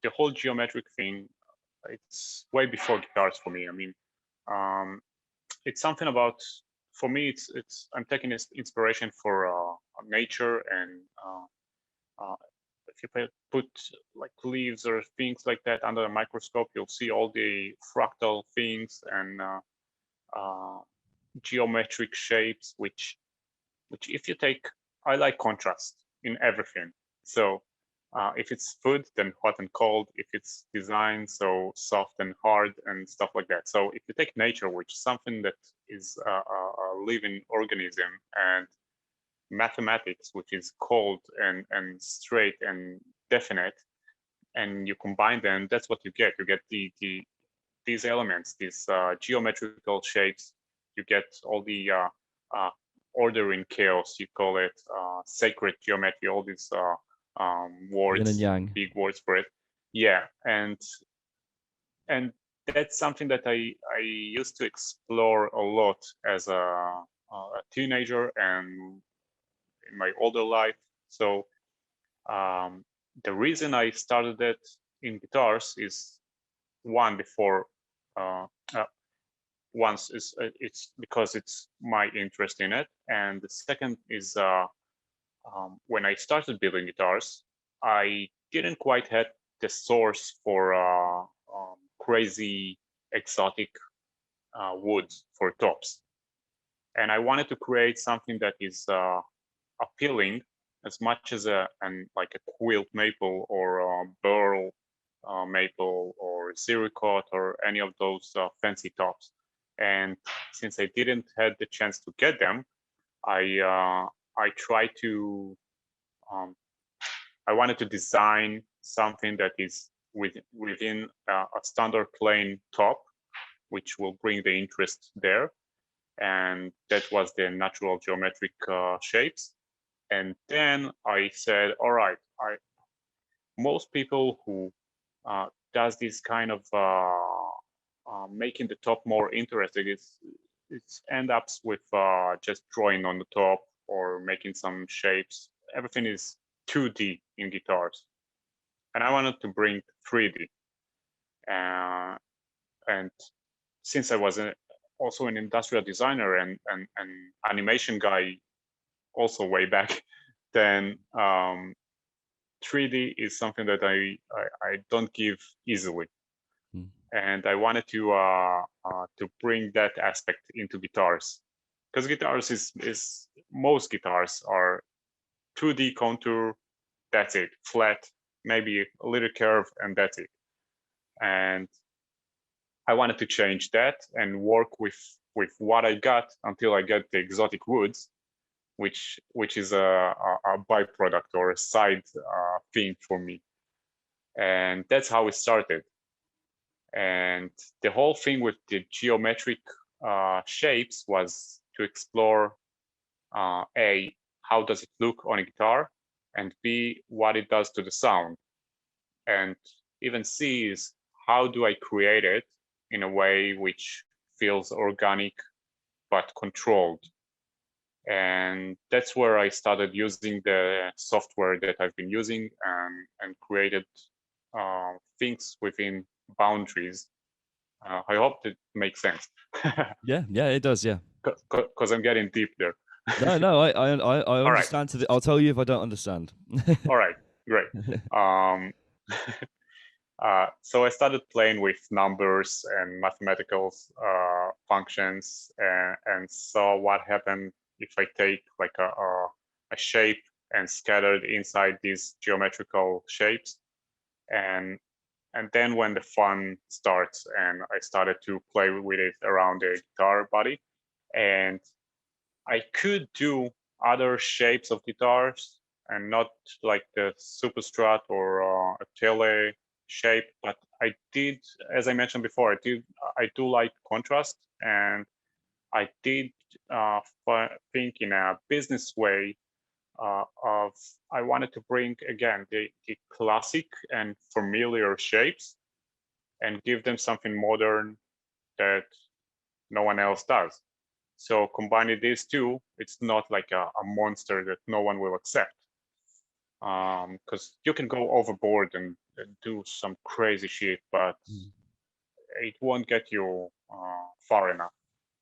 the whole geometric thing, it's way before guitars for me. I mean, it's something about, for me, I'm taking this inspiration for nature, and if you put like leaves or things like that under a microscope, you'll see all the fractal things and geometric shapes, which if you take, I like contrast in everything. So if it's food, then hot and cold. If it's design, so soft and hard and stuff like that. So if you take nature, which is something that is a living organism, and mathematics, which is cold and straight and definite, and you combine them, that's what you get. You get these elements, these geometrical shapes. You get all the order in chaos, you call it, sacred geometry, all these words, yin and yang, big words for it. Yeah, and that's something that I used to explore a lot as a teenager and in my older life. So the reason I started it in guitars is one, before once is it's because it's my interest in it, and the second is when I started building guitars, I didn't quite have the source for crazy exotic woods for tops, and I wanted to create something that is appealing as much as like a quilt maple or a Burrell maple or Ziricot or any of those fancy tops. And since I didn't have the chance to get them, I tried to I wanted to design something that is within a standard plane top, which will bring the interest there. And that was the natural geometric shapes. And then I said, all right, most people who does this kind of making the top more interesting, it's end up with just drawing on the top or making some shapes. Everything is 2D in guitars, and I wanted to bring 3D. And since I was also an industrial designer and animation guy, also way back then, 3D is something that I don't give easily. And I wanted to bring that aspect into guitars, because guitars is most guitars are 2D contour, that's it, flat, maybe a little curve, and that's it. And I wanted to change that and work with what I got until I get the exotic woods, which is a byproduct or a side thing for me. And that's how it started. And the whole thing with the geometric shapes was to explore A, how does it look on a guitar, and B, what it does to the sound. And even C is, how do I create it in a way which feels organic but controlled. And that's where I started using the software that I've been using and created things within boundaries. I hope it makes sense. Yeah, it does. Yeah, because I'm getting deep there. no, I understand. Right. I'll tell you if I don't understand. All right, great. So I started playing with numbers and mathematical functions, and saw what happened if I take like a shape and scattered inside these geometrical shapes. And then when the fun starts, and I started to play with it around the guitar body, and I could do other shapes of guitars and not like the Superstrat or a Tele shape, but I did, as I mentioned before, I do like contrast, and I did think in a business way of I wanted to bring again the classic and familiar shapes and give them something modern that no one else does. So combining these two, it's not like a monster that no one will accept. because you can go overboard and do some crazy shit, but it won't get you far enough.